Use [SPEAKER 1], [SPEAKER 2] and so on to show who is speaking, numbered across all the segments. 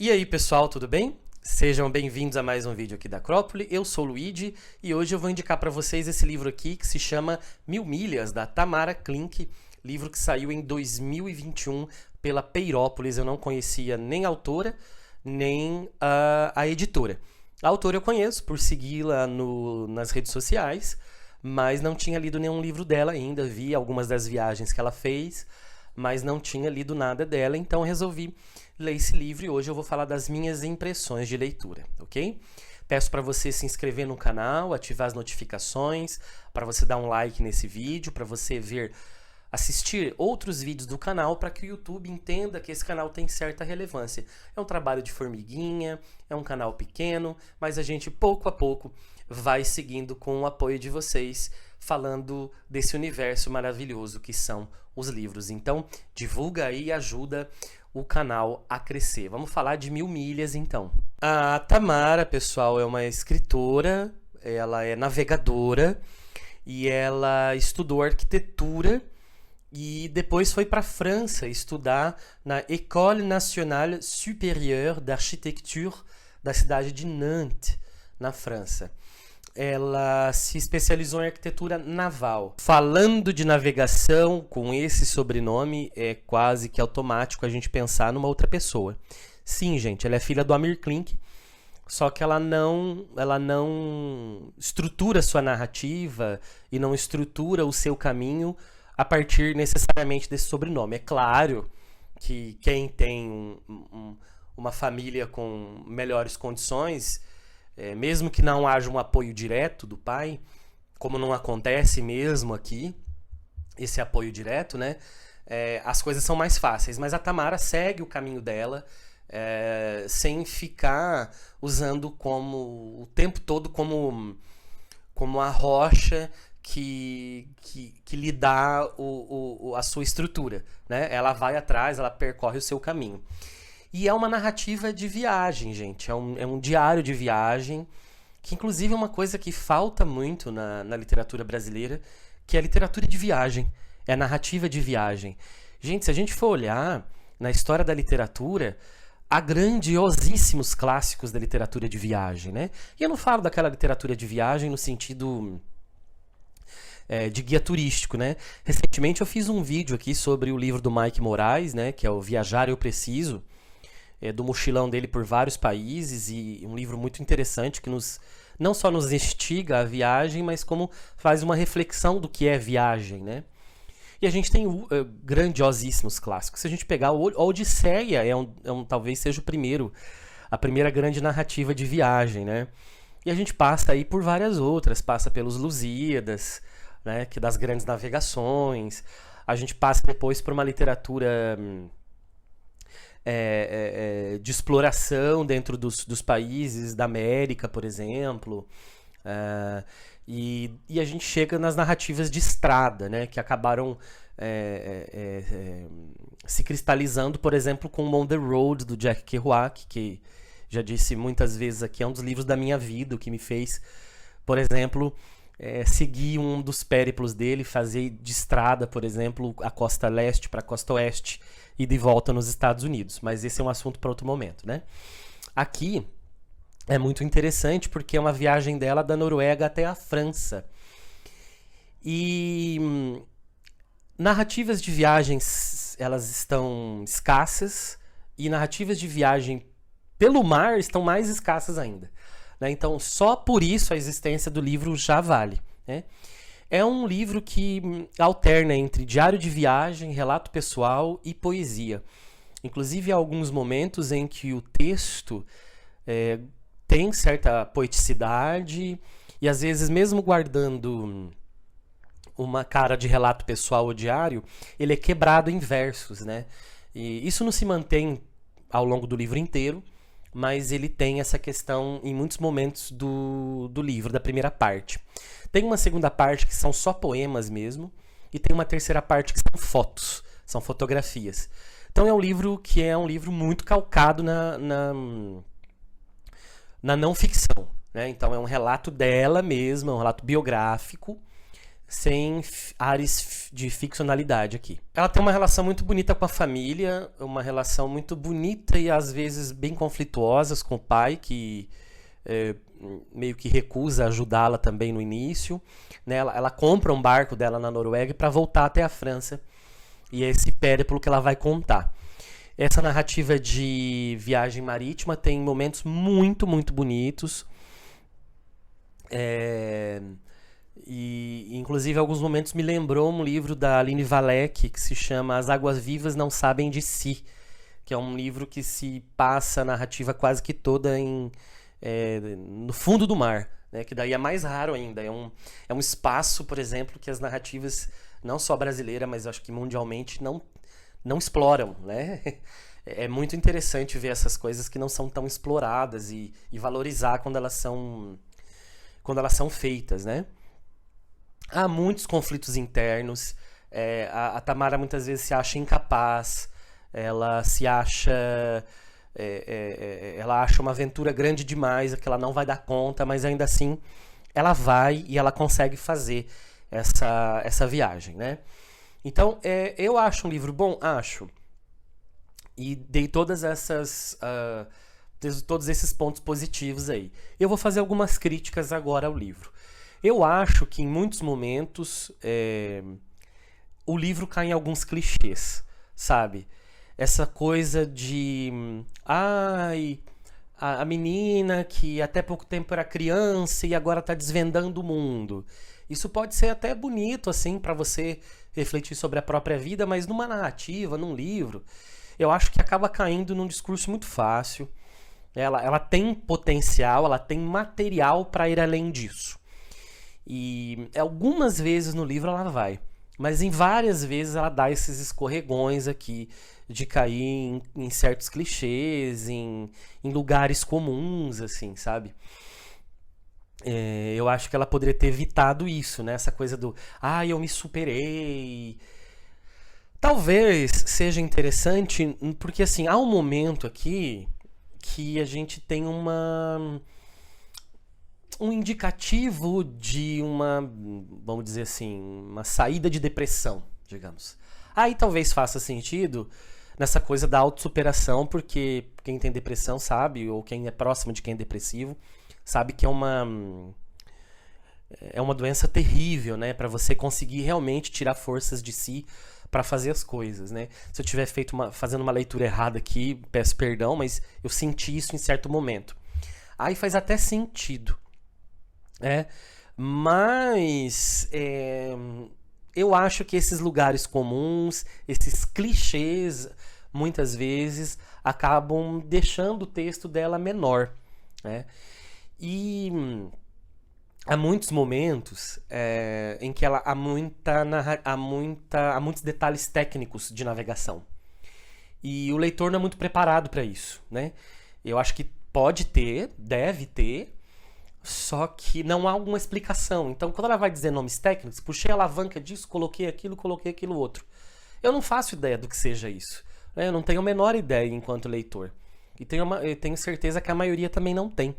[SPEAKER 1] E aí pessoal, tudo bem? Sejam bem-vindos a mais um vídeo aqui da Acrópole. Eu sou o Luigi e hoje eu vou indicar para vocês esse livro aqui que se chama Mil Milhas, da Tamara Klink, livro que saiu em 2021 pela Peirópolis. Eu não conhecia nem a autora, nem a editora. A autora eu conheço por segui-la nas redes sociais, mas não tinha lido nenhum livro dela ainda. Vi algumas das viagens que ela fez, mas não tinha lido nada dela, então resolvi ler esse livro e hoje eu vou falar das minhas impressões de leitura, ok? Peço para você se inscrever no canal, ativar as notificações, para você dar um like nesse vídeo, para você assistir outros vídeos do canal, para que o YouTube entenda que esse canal tem certa relevância. É um trabalho de formiguinha, é um canal pequeno, mas a gente pouco a pouco vai seguindo com o apoio de vocês, falando desse universo maravilhoso que são os livros. Então, divulga aí e ajuda o canal a crescer. Vamos falar de Mil Milhas, então. A Tamara, pessoal, é uma escritora, ela é navegadora e ela estudou arquitetura e depois foi para a França estudar na École Nationale Supérieure d'Architecture da cidade de Nantes, na França. Ela se especializou em arquitetura naval. Falando de navegação, com esse sobrenome, é quase que automático a gente pensar numa outra pessoa. Sim, gente, ela é filha do Amir Klink, só que ela não estrutura sua narrativa e não estrutura o seu caminho a partir necessariamente desse sobrenome. É claro que quem tem uma família com melhores condições, mesmo que não haja um apoio direto do pai, como não acontece mesmo aqui, esse apoio direto, né? As coisas são mais fáceis. Mas a Tamara segue o caminho dela, sem ficar usando o tempo todo como a rocha que lhe dá a sua estrutura, né? Ela vai atrás, ela percorre o seu caminho. E é uma narrativa de viagem, gente. É um diário de viagem, que inclusive é uma coisa que falta muito na literatura brasileira, que é a literatura de viagem. É a narrativa de viagem. Gente, se a gente for olhar na história da literatura, há grandiosíssimos clássicos da literatura de viagem, né? E eu não falo daquela literatura de viagem no sentido de guia turístico, né? Recentemente eu fiz um vídeo aqui sobre o livro do Mike Moraes, né? Que é o Viajar Eu Preciso, do mochilão dele por vários países, e um livro muito interessante que não só nos instiga a viagem, mas como faz uma reflexão do que é viagem, né? E a gente tem grandiosíssimos clássicos. Se a gente pegar a Odisseia, talvez seja a primeira grande narrativa de viagem, né? E a gente passa aí por várias outras, passa pelos Lusíadas, né, que das grandes navegações. A gente passa depois por uma literatura de exploração dentro dos países da América, por exemplo, e a gente chega nas narrativas de estrada, né, que acabaram se cristalizando, por exemplo, com On the Road, do Jack Kerouac, que já disse muitas vezes aqui, é um dos livros da minha vida, o que me fez, por exemplo, seguir um dos périplos dele, fazer de estrada, por exemplo, a costa leste para a costa oeste e de volta nos Estados Unidos. Mas esse é um assunto para outro momento, né? Aqui é muito interessante porque é uma viagem dela da Noruega até a França. E narrativas de viagens, elas estão escassas, e narrativas de viagem pelo mar estão mais escassas ainda, né? Então, só por isso a existência do livro já vale, né? É um livro que alterna entre diário de viagem, relato pessoal e poesia. Inclusive, há alguns momentos em que o texto tem certa poeticidade e, às vezes, mesmo guardando uma cara de relato pessoal ou diário, ele é quebrado em versos, né? E isso não se mantém ao longo do livro inteiro, mas ele tem essa questão em muitos momentos do livro, da primeira parte. Tem uma segunda parte que são só poemas mesmo, e tem uma terceira parte que são fotos, são fotografias. Então é um livro que é um livro muito calcado na não ficção, né? Então é um relato dela mesma, um relato biográfico, sem ares de ficcionalidade aqui. Ela tem uma relação muito bonita com a família, uma relação muito bonita e às vezes bem conflituosas com o pai, que meio que recusa ajudá-la também no início. Né? Ela compra um barco dela na Noruega para voltar até a França. E é esse périplo que ela vai contar. Essa narrativa de viagem marítima tem momentos muito, muito bonitos. E inclusive alguns momentos me lembrou um livro da Aline Valek que se chama As Águas Vivas Não Sabem de Si, que é um livro que se passa a narrativa quase que toda no fundo do mar, né? Que daí é mais raro ainda. É um espaço, por exemplo, que as narrativas, não só brasileira, mas acho que mundialmente, não exploram, né? É muito interessante ver essas coisas que não são tão exploradas e valorizar quando elas são feitas, né? Há muitos conflitos internos. A Tamara muitas vezes se acha incapaz, ela se acha ela acha uma aventura grande demais, que ela não vai dar conta, mas ainda assim ela vai e ela consegue fazer essa viagem, né? Então, eu acho um livro bom? Acho. E dei todos esses pontos positivos aí. Eu vou fazer algumas críticas agora ao livro. Eu acho que em muitos momentos o livro cai em alguns clichês, sabe? Essa coisa de a menina que até pouco tempo era criança e agora está desvendando o mundo. Isso pode ser até bonito assim para você refletir sobre a própria vida, mas numa narrativa, num livro, eu acho que acaba caindo num discurso muito fácil. Ela tem potencial, ela tem material para ir além disso. E algumas vezes no livro ela vai, mas em várias vezes ela dá esses escorregões aqui de cair em certos clichês, em lugares comuns, assim, sabe? Eu acho que ela poderia ter evitado isso, né? Essa coisa do eu me superei. Talvez seja interessante, porque assim, há um momento aqui que a gente tem um indicativo de vamos dizer assim, uma saída de depressão, digamos. Aí talvez faça sentido nessa coisa da autossuperação, porque quem tem depressão sabe, ou quem é próximo de quem é depressivo, sabe que é uma doença terrível, né? Para você conseguir realmente tirar forças de si para fazer as coisas, né? Se eu estiver fazendo uma leitura errada aqui, peço perdão, mas eu senti isso em certo momento. Aí faz até sentido, né? Mas eu acho que esses lugares comuns, esses clichês, muitas vezes acabam deixando o texto dela menor, né? E há muitos momentos em que ela há muitos detalhes técnicos de navegação. E o leitor não é muito preparado para isso, né? Eu acho que pode ter, deve ter, só que não há alguma explicação. Então, quando ela vai dizer nomes técnicos, puxei a alavanca disso, coloquei aquilo outro. Eu não faço ideia do que seja isso, né? Eu não tenho a menor ideia enquanto leitor. E eu tenho certeza que a maioria também não tem.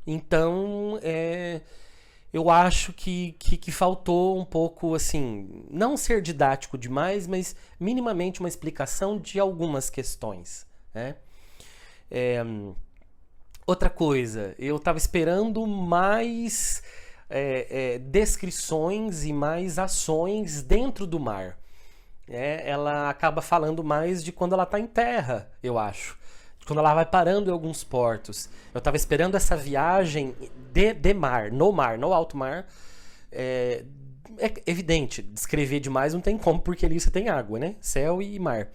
[SPEAKER 1] Então, eu acho que faltou um pouco, assim, não ser didático demais, mas minimamente uma explicação de algumas questões, né? Outra coisa, eu estava esperando mais descrições e mais ações dentro do mar. Ela acaba falando mais de quando ela está em terra, eu acho. Quando ela vai parando em alguns portos. Eu estava esperando essa viagem de mar, no alto mar. É evidente, descrever demais não tem como, porque ali você tem água, né? Céu e mar.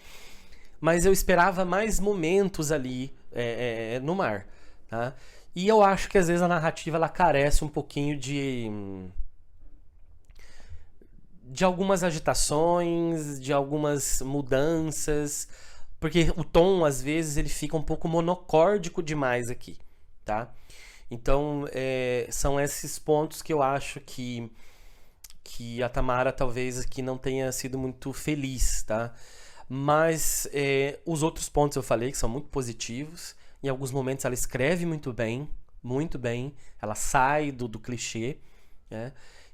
[SPEAKER 1] Mas eu esperava mais momentos ali no mar. Tá? E eu acho que às vezes a narrativa ela carece um pouquinho de algumas agitações, de algumas mudanças, porque o tom às vezes ele fica um pouco monocórdico demais aqui, tá? Então são esses pontos que eu acho que a Tamara talvez aqui não tenha sido muito feliz, tá? Mas os outros pontos eu falei que são muito positivos. Em alguns momentos ela escreve muito bem, ela sai do clichê, né?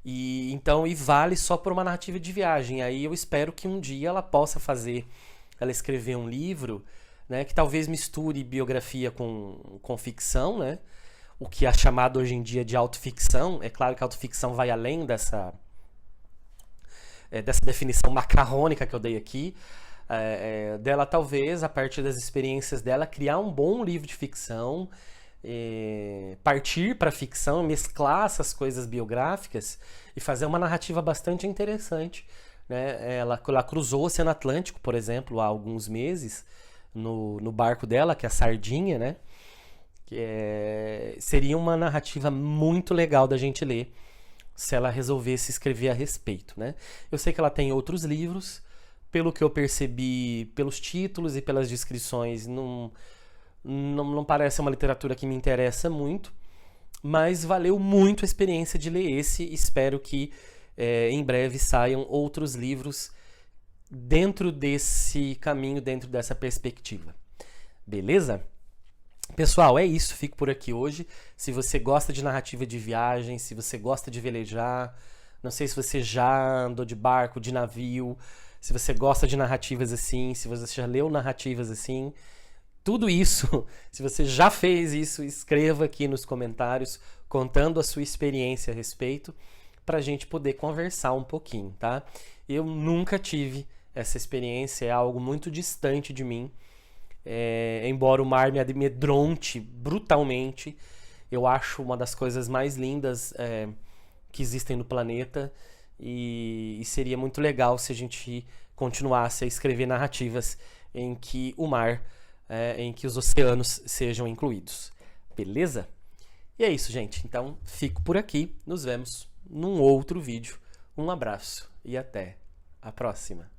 [SPEAKER 1] E vale só por uma narrativa de viagem. Aí eu espero que um dia ela escrever um livro, né, que talvez misture biografia com ficção, né? O que é chamado hoje em dia de autoficção. É claro que a autoficção vai além dessa definição macarrônica que eu dei aqui. Dela talvez, a partir das experiências dela, criar um bom livro de ficção, partir para a ficção, mesclar essas coisas biográficas e fazer uma narrativa bastante interessante, né? Ela cruzou o Oceano Atlântico, por exemplo, há alguns meses, no barco dela, que é a Sardinha, né? Seria uma narrativa muito legal da gente ler se ela resolvesse escrever a respeito, né? Eu sei que ela tem outros livros, pelo que eu percebi, pelos títulos e pelas descrições, não parece uma literatura que me interessa muito, mas valeu muito a experiência de ler esse. Espero que em breve saiam outros livros dentro desse caminho, dentro dessa perspectiva. Beleza? Pessoal, é isso. Fico por aqui hoje. Se você gosta de narrativa de viagem, se você gosta de velejar, não sei se você já andou de barco, de navio, se você gosta de narrativas assim, se você já leu narrativas assim, tudo isso, se você já fez isso, escreva aqui nos comentários contando a sua experiência a respeito, para a gente poder conversar um pouquinho, tá? Eu nunca tive essa experiência, é algo muito distante de mim. Embora o mar me amedronte brutalmente, eu acho uma das coisas mais lindas que existem no planeta, e seria muito legal se a gente continuasse a escrever narrativas em que o mar, em que os oceanos sejam incluídos. Beleza? E é isso, gente. Então, fico por aqui. Nos vemos num outro vídeo. Um abraço e até a próxima.